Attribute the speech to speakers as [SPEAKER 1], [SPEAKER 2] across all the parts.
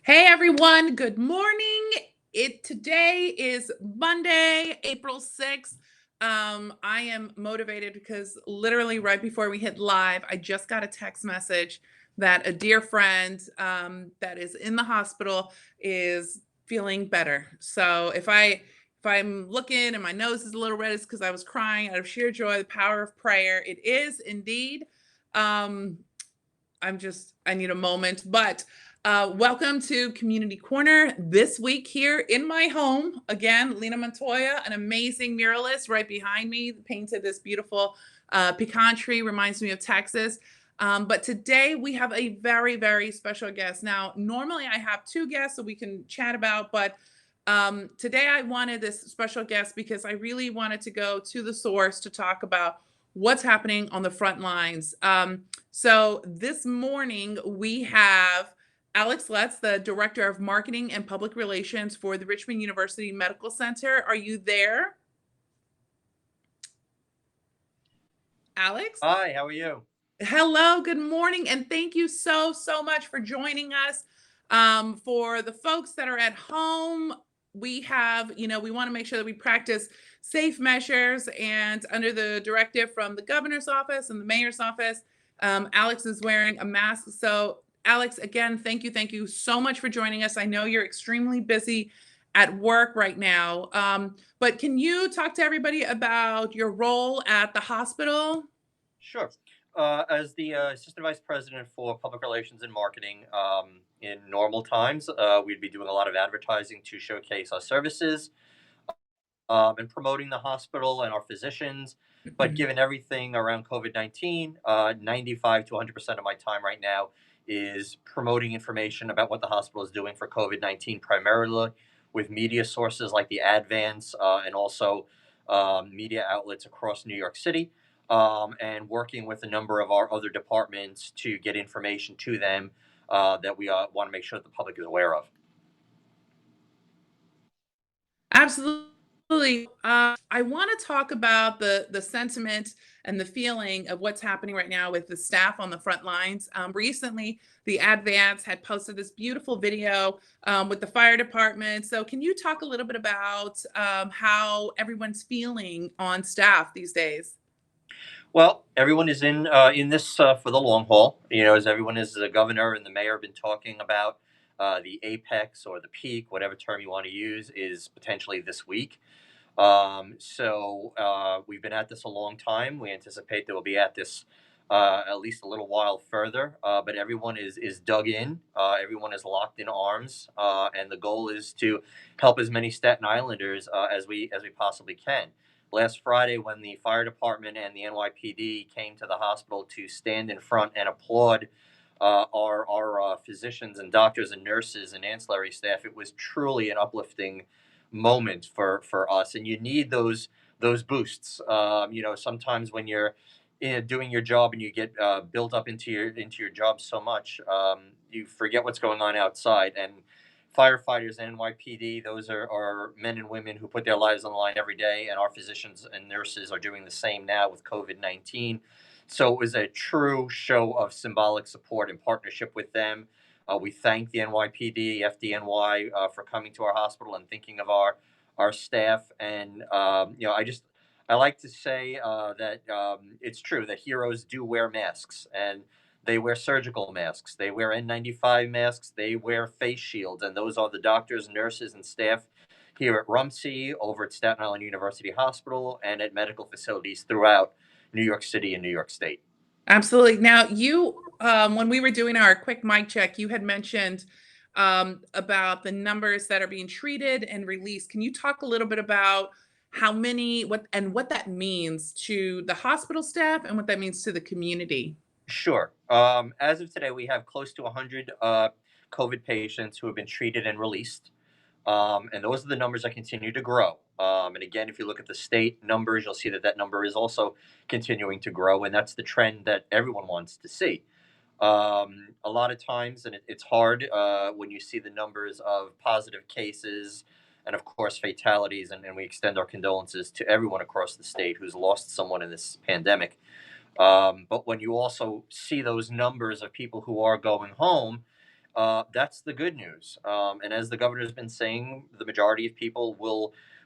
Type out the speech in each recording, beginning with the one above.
[SPEAKER 1] Hey everyone, good morning. Today is Monday, April 6th. I am motivated because literally right before we hit live, I just got a text message that a dear friend that is in the hospital is feeling better. So if I'm looking and my nose is a little red, it's because I was crying out of sheer joy, the power of prayer. It is indeed. Um, I need a moment, but welcome to Community Corner this week here in my home. Again, Lena Montoya, an amazing muralist right behind me, painted this beautiful pecan tree, reminds me of Texas. But today we have a very, very special guest. Now, normally I have two guests that we can chat about, but today I wanted this special guest because I really wanted to go to the source to talk about what's happening on the front lines. So this morning we have Alex Lutz, the Director of Marketing and Public Relations for the Richmond University Medical Center. Are you there, Alex?
[SPEAKER 2] Hi, how are you?
[SPEAKER 1] Hello, good morning, and thank you so much for joining us. For the folks that are at home, we want to make sure that we practice safe measures, and under the directive from the governor's office and the mayor's office, Alex is wearing a mask. So, Alex, again, thank you so much for joining us. I know you're extremely busy at work right now, but can you talk to everybody about your role at the hospital?
[SPEAKER 2] Sure. As the Assistant Vice President for Public Relations and Marketing, in normal times, we'd be doing a lot of advertising to showcase our services and promoting the hospital and our physicians. But given everything around COVID-19, 95 to 100% of my time right now is promoting information about what the hospital is doing for COVID-19, primarily with media sources like the Advance and also media outlets across New York City, and working with a number of our other departments to get information to them that we want to make sure that the public is aware of.
[SPEAKER 1] Absolutely. I want to talk about the sentiment and the feeling of what's happening right now with the staff on the front lines. Recently, the Advance had posted this beautiful video with the fire department. So, can you talk a little bit about how everyone's feeling on staff these days?
[SPEAKER 2] Well, everyone is in this for the long haul. As everyone is, the governor and the mayor have been talking about, the apex or the peak, whatever term you want to use, is potentially this week. We've been at this a long time. We anticipate that we'll be at this at least a little while further. But everyone is dug in. Everyone is locked in arms, and the goal is to help as many Staten Islanders as we possibly can. Last Friday, when the fire department and the NYPD came to the hospital to stand in front and applaud our physicians and doctors and nurses and ancillary staff, it was truly an uplifting moment for us. And you need those boosts. Sometimes when you're doing your job and you get built up into your job so much, you forget what's going on outside. And firefighters and NYPD, those are men and women who put their lives on the line every day, and our physicians and nurses are doing the same now with COVID-19. So it was a true show of symbolic support and partnership with them. We thank the NYPD, FDNY, for coming to our hospital and thinking of our staff. And I like to say that it's true that heroes do wear masks, and they wear surgical masks. They wear N95 masks. They wear face shields, and those are the doctors, nurses, and staff here at Rumsey, over at Staten Island University Hospital, and at medical facilities throughout New York City and New York State.
[SPEAKER 1] Absolutely. Now, when we were doing our quick mic check, you had mentioned about the numbers that are being treated and released. Can you talk a little bit about how many, what that means to the hospital staff and what that means to the community?
[SPEAKER 2] Sure. As of today, we have close to 100 COVID patients who have been treated and released. And those are the numbers that continue to grow. And again, if you look at the state numbers, you'll see that that number is also continuing to grow. And that's the trend that everyone wants to see. A lot of times, and it's hard when you see the numbers of positive cases and, of course, fatalities. And we extend our condolences to everyone across the state who's lost someone in this pandemic. But when you also see those numbers of people who are going home, That's the good news. And as the governor's been saying, the majority of people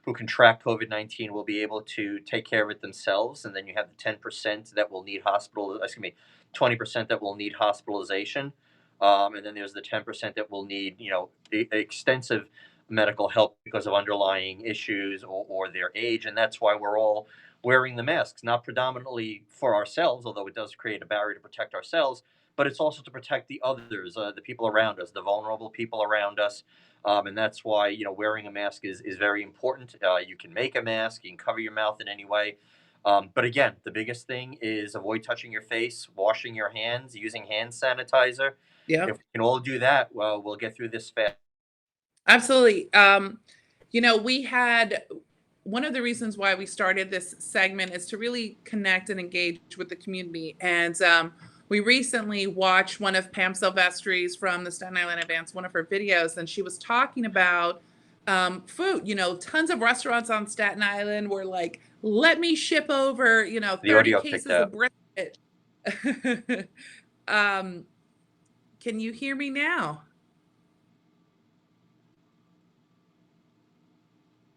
[SPEAKER 2] who contract COVID-19 will be able to take care of it themselves. And then you have the 10% that will need 20% that will need hospitalization. And then there's the 10% that will need, extensive medical help because of underlying issues or their age. And that's why we're all wearing the masks, not predominantly for ourselves, although it does create a barrier to protect ourselves, but it's also to protect the others, the people around us, the vulnerable people around us. And that's why, wearing a mask is very important. You can make a mask, you can cover your mouth in any way. But again, the biggest thing is avoid touching your face, washing your hands, using hand sanitizer.
[SPEAKER 1] Yeah.
[SPEAKER 2] If we can all do that, well, we'll get through this fast.
[SPEAKER 1] Absolutely. We had one of the reasons why we started this segment is to really connect and engage with the community. And we recently watched one of Pam Silvestri's from the Staten Island Advance, one of her videos, and she was talking about food. Tons of restaurants on Staten Island were like, let me ship over,
[SPEAKER 2] The
[SPEAKER 1] 30
[SPEAKER 2] audio picked
[SPEAKER 1] cases of
[SPEAKER 2] up.
[SPEAKER 1] brisket. um, can you hear me now?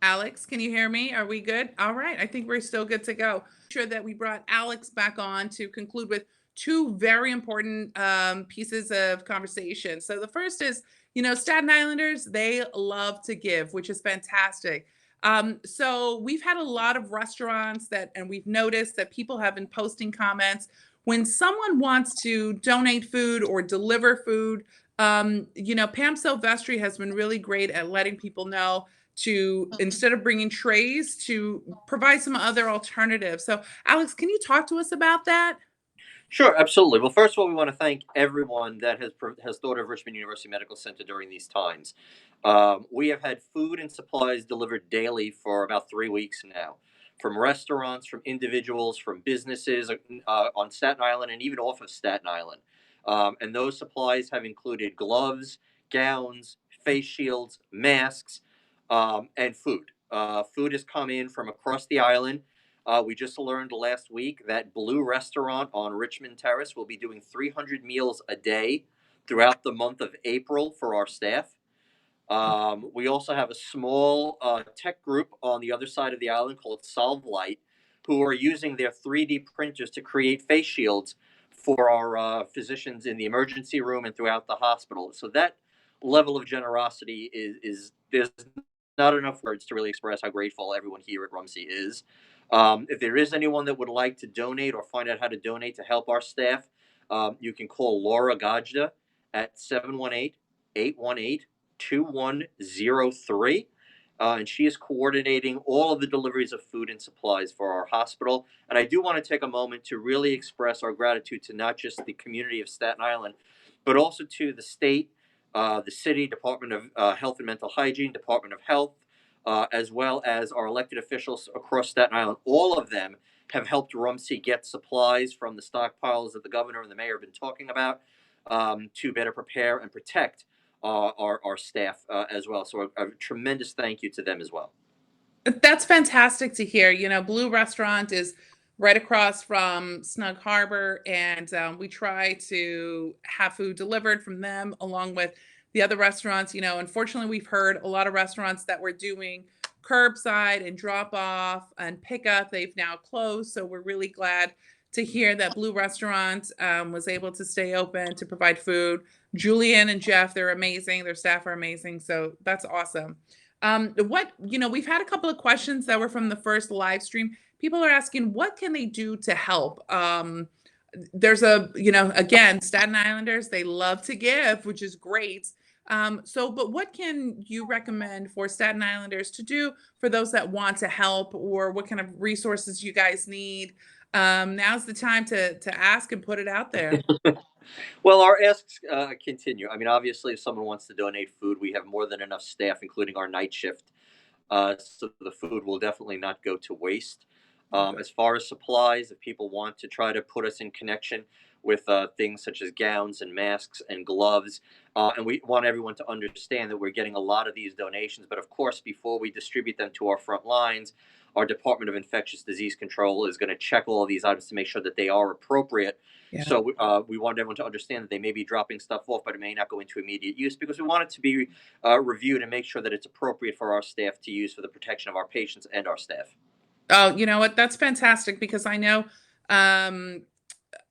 [SPEAKER 1] Alex, can you hear me? Are we good? All right. I think we're still good to go. Sure that we brought Alex back on to conclude with two very important pieces of conversation. So the first is, Staten Islanders, they love to give, which is fantastic. So we've had a lot of restaurants and we've noticed that people have been posting comments when someone wants to donate food or deliver food. Pam Silvestri has been really great at letting people know to, instead of bringing trays, to provide some other alternatives. So, Alex, can you talk to us about that?
[SPEAKER 2] Sure, absolutely. Well, first of all, we want to thank everyone that has thought of Richmond University Medical Center during these times. We have had food and supplies delivered daily for about 3 weeks now, from restaurants, from individuals, from businesses on Staten Island and even off of Staten Island. And those supplies have included gloves, gowns, face shields, masks, and food. Food has come in from across the island. We just learned last week that Blue Restaurant on Richmond Terrace will be doing 300 meals a day throughout the month of April for our staff. We also have a small tech group on the other side of the island called Solve Light, who are using their 3D printers to create face shields for our physicians in the emergency room and throughout the hospital. So that level of generosity is there's not enough words to really express how grateful everyone here at Rumsey is. If there is anyone that would like to donate or find out how to donate to help our staff, you can call Laura Gajda at 718-818-2103. And she is coordinating all of the deliveries of food and supplies for our hospital. And I do want to take a moment to really express our gratitude to not just the community of Staten Island, but also to the state, the city, Department of Health and Mental Hygiene, Department of Health, as well as our elected officials across Staten Island. All of them have helped Rumsey get supplies from the stockpiles that the governor and the mayor have been talking about, to better prepare and protect our staff as well. So a tremendous thank you to them as well.
[SPEAKER 1] That's fantastic to hear. Blue Restaurant is right across from Snug Harbor, and we try to have food delivered from them along with the other restaurants. Unfortunately, we've heard a lot of restaurants that were doing curbside and drop off and pickup, they've now closed. So we're really glad to hear that Blue Restaurant was able to stay open to provide food. Julian and Jeff, they're amazing. Their staff are amazing. So that's awesome. We've had a couple of questions that were from the first live stream. People are asking, what can they do to help? Again, Staten Islanders, they love to give, which is great. But what can you recommend for Staten Islanders to do for those that want to help, or what kind of resources you guys need? Now's the time to ask and put it out there.
[SPEAKER 2] Well, our asks continue. I mean, obviously, if someone wants to donate food, we have more than enough staff, including our night shift. So the food will definitely not go to waste.
[SPEAKER 1] Okay.
[SPEAKER 2] As far as supplies, if people want to try to put us in connection with things such as gowns and masks and gloves, and we want everyone to understand that we're getting a lot of these donations. But of course, before we distribute them to our front lines, our Department of Infectious Disease Control is going to check all of these items to make sure that they are appropriate.
[SPEAKER 1] Yeah.
[SPEAKER 2] So we want everyone to understand that they may be dropping stuff off, but it may not go into immediate use because we want it to be reviewed and make sure that it's appropriate for our staff to use for the protection of our patients and our staff.
[SPEAKER 1] Oh, you know what? That's fantastic because I know um,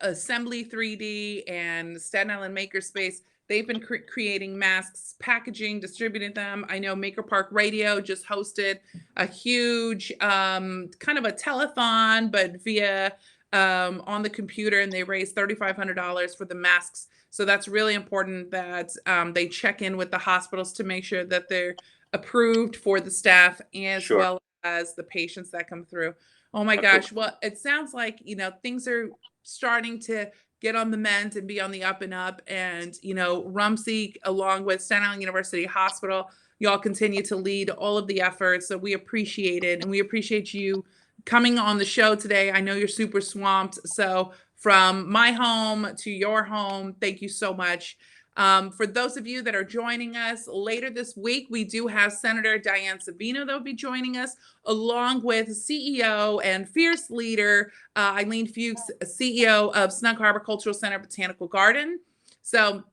[SPEAKER 1] Assembly 3D and Staten Island Makerspace, they've been creating masks, packaging, distributing them. I know Maker Park Radio just hosted a huge kind of a telethon, but via on the computer, and they raised $3,500 for the masks. So that's really important that they check in with the hospitals to make sure that they're approved for the staff as
[SPEAKER 2] Sure.
[SPEAKER 1] well as the patients that come through. Oh my
[SPEAKER 2] Absolutely.
[SPEAKER 1] gosh. Well, it sounds like, things are starting to get on the mend and be on the up and up. And, Rumsey, along with Staten Island University Hospital, y'all continue to lead all of the efforts. So we appreciate it. And we appreciate you coming on the show today. I know you're super swamped. So from my home to your home, thank you so much. For those of you that are joining us later this week, we do have Senator Diane Savino that will be joining us, along with CEO and fierce leader Eileen Fuchs, CEO of Snug Harbor Cultural Center Botanical Garden. So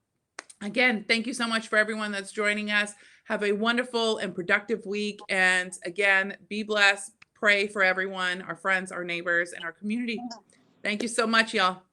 [SPEAKER 1] again, thank you so much for everyone that's joining us. Have a wonderful and productive week. And again, be blessed. Pray for everyone, our friends, our neighbors, and our community. Thank you so much, y'all.